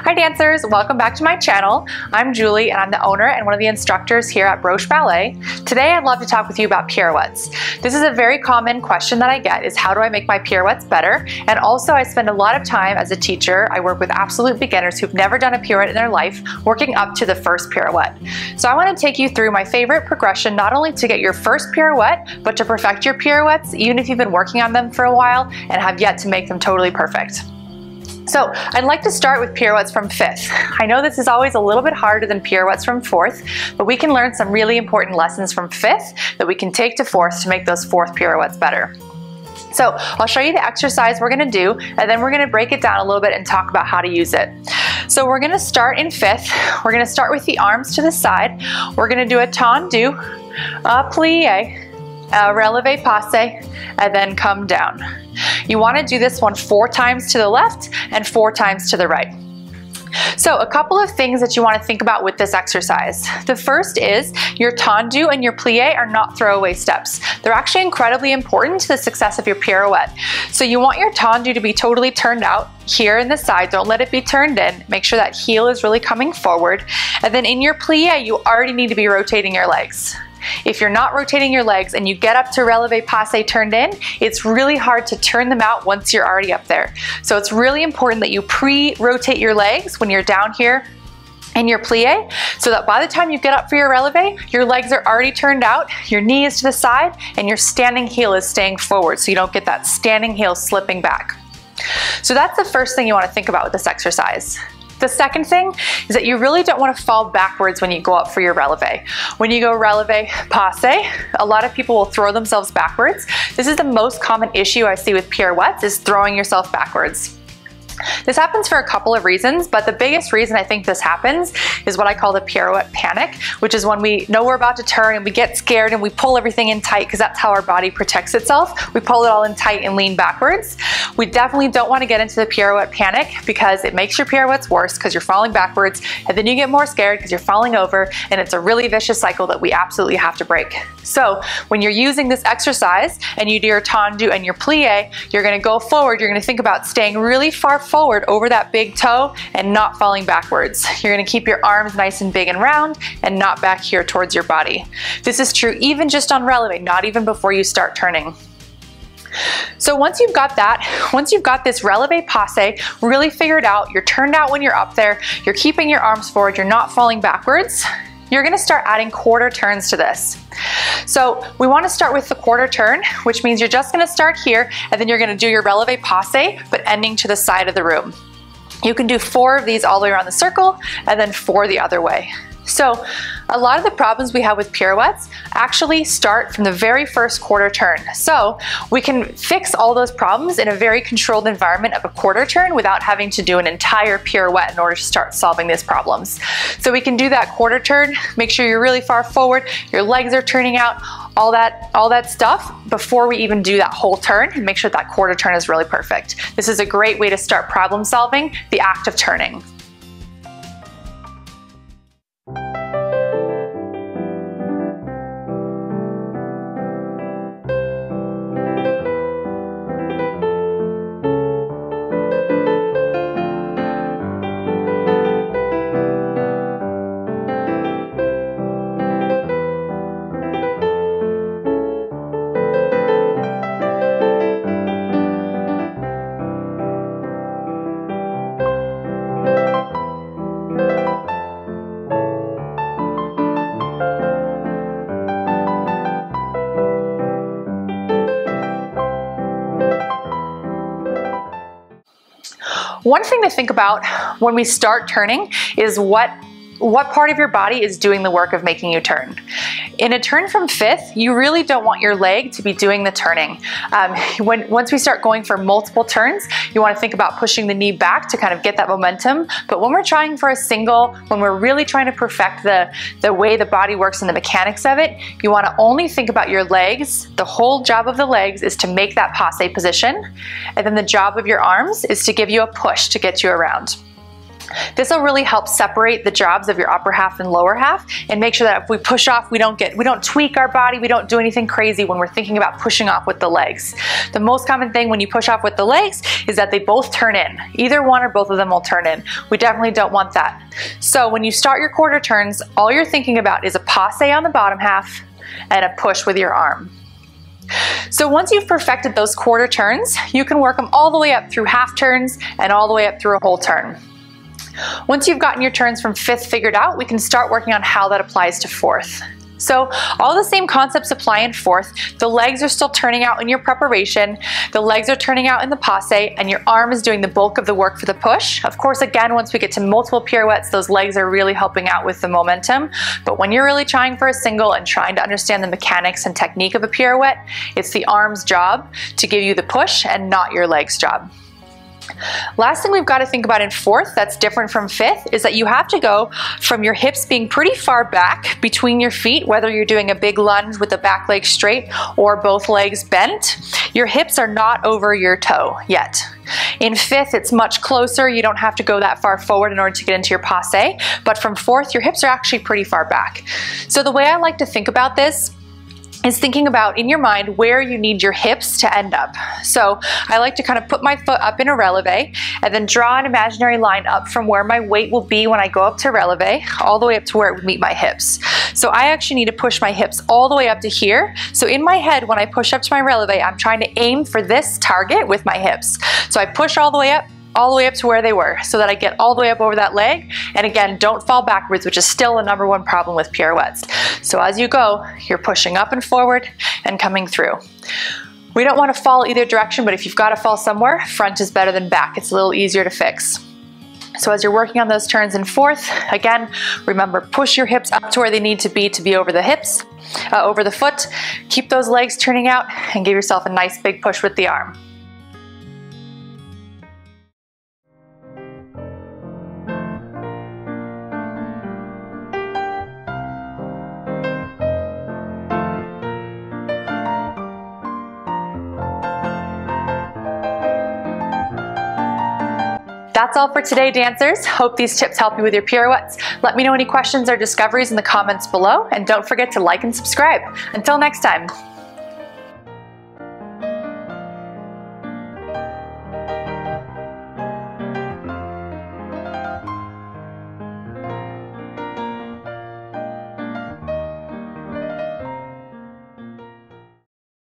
Hi dancers, welcome back to my channel. I'm Julie and I'm the owner and one of the instructors here at Broche Ballet. Today I'd love to talk with you about pirouettes. This is a very common question that I get is how do I make my pirouettes better? And also I spend a lot of time as a teacher. I work with absolute beginners who've never done a pirouette in their life, working up to the first pirouette. So I want to take you through my favorite progression, not only to get your first pirouette, but to perfect your pirouettes, even if you've been working on them for a while and have yet to make them totally perfect. So I'd like to start with pirouettes from fifth. I know this is always a little bit harder than pirouettes from fourth, but we can learn some really important lessons from fifth that we can take to fourth to make those fourth pirouettes better. So I'll show you the exercise we're going to do, and then we're going to break it down a little bit and talk about how to use it. So we're going to start in fifth. We're going to start with the arms to the side. We're going to do a tendu, a plie, a releve passe, and then come down. You want to do this one 4 times to the left and 4 times to the right. So a couple of things that you want to think about with this exercise. The first is your tendu and your plie are not throwaway steps. They're actually incredibly important to the success of your pirouette. So you want your tendu to be totally turned out here in the side. Don't let it be turned in. Make sure that heel is really coming forward. And then in your plie, you already need to be rotating your legs. If you're not rotating your legs and you get up to releve passe turned in, it's really hard to turn them out once you're already up there. So it's really important that you pre-rotate your legs when you're down here in your plie, so that by the time you get up for your releve, your legs are already turned out, your knee is to the side, and your standing heel is staying forward so you don't get that standing heel slipping back. So that's the first thing you want to think about with this exercise. The second thing is that you really don't want to fall backwards when you go up for your releve. When you go releve passe, a lot of people will throw themselves backwards. This is the most common issue I see with pirouettes, is throwing yourself backwards. This happens for a couple of reasons, but the biggest reason I think this happens is what I call the pirouette panic, which is when we know we're about to turn and we get scared and we pull everything in tight because that's how our body protects itself. We pull it all in tight and lean backwards. We definitely don't want to get into the pirouette panic because it makes your pirouettes worse because you're falling backwards, and then you get more scared because you're falling over, and it's a really vicious cycle that we absolutely have to break. So when you're using this exercise and you do your tendu and your plie, you're going to go forward. You're going to think about staying really far forward over that big toe and not falling backwards. You're going to keep your arms nice and big and round and not back here towards your body. This is true even just on releve, not even before you start turning. So once you've got that, once you've got this releve passe really figured out, you're turned out when you're up there, you're keeping your arms forward, you're not falling backwards, you're going to start adding quarter turns to this. So we want to start with the quarter turn, which means you're just going to start here and then you're going to do your releve passe, but ending to the side of the room. You can do 4 of these all the way around the circle and then 4 the other way. So a lot of the problems we have with pirouettes actually start from the very first quarter turn. So we can fix all those problems in a very controlled environment of a quarter turn without having to do an entire pirouette in order to start solving these problems. So we can do that quarter turn, make sure you're really far forward, your legs are turning out, all that stuff before we even do that whole turn, and make sure that quarter turn is really perfect. This is a great way to start problem solving, the act of turning. One thing to think about when we start turning is what part of your body is doing the work of making you turn. In a turn from fifth, you really don't want your leg to be doing the turning. Once we start going for multiple turns, you want to think about pushing the knee back to kind of get that momentum. But when we're trying for a single, when we're really trying to perfect the way the body works and the mechanics of it, you want to only think about your legs. The whole job of the legs is to make that passe position. And then the job of your arms is to give you a push to get you around. This will really help separate the jobs of your upper half and lower half and make sure that if we push off, we don't tweak our body, we don't do anything crazy when we're thinking about pushing off with the legs. The most common thing when you push off with the legs is that they both turn in. Either one or both of them will turn in. We definitely don't want that. So when you start your quarter turns, all you're thinking about is a passe on the bottom half and a push with your arm. So once you've perfected those quarter turns, you can work them all the way up through half turns and all the way up through a whole turn. Once you've gotten your turns from fifth figured out, we can start working on how that applies to fourth. So all the same concepts apply in fourth. The legs are still turning out in your preparation, the legs are turning out in the passe, and your arm is doing the bulk of the work for the push. Of course, again, once we get to multiple pirouettes, those legs are really helping out with the momentum. But when you're really trying for a single and trying to understand the mechanics and technique of a pirouette, it's the arm's job to give you the push and not your leg's job. Last thing we've got to think about in fourth that's different from fifth is that you have to go from your hips being pretty far back between your feet, whether you're doing a big lunge with the back leg straight or both legs bent. Your hips are not over your toe yet. In fifth, it's much closer. You don't have to go that far forward in order to get into your passe, but from fourth, your hips are actually pretty far back. So the way I like to think about this is thinking about in your mind where you need your hips to end up. So I like to kind of put my foot up in a releve and then draw an imaginary line up from where my weight will be when I go up to releve all the way up to where it would meet my hips. So I actually need to push my hips all the way up to here. So in my head, when I push up to my releve, I'm trying to aim for this target with my hips. So I push all the way up to where they were so that I get all the way up over that leg. And again, don't fall backwards, which is still the #1 problem with pirouettes. So as you go, you're pushing up and forward and coming through. We don't want to fall either direction, but if you've got to fall somewhere, front is better than back. It's a little easier to fix. So as you're working on those turns in fourth, again, remember, push your hips up to where they need to be over the hips, over the foot. Keep those legs turning out and give yourself a nice big push with the arm. That's all for today, dancers. Hope these tips help you with your pirouettes. Let me know any questions or discoveries in the comments below, and don't forget to like and subscribe. Until next time.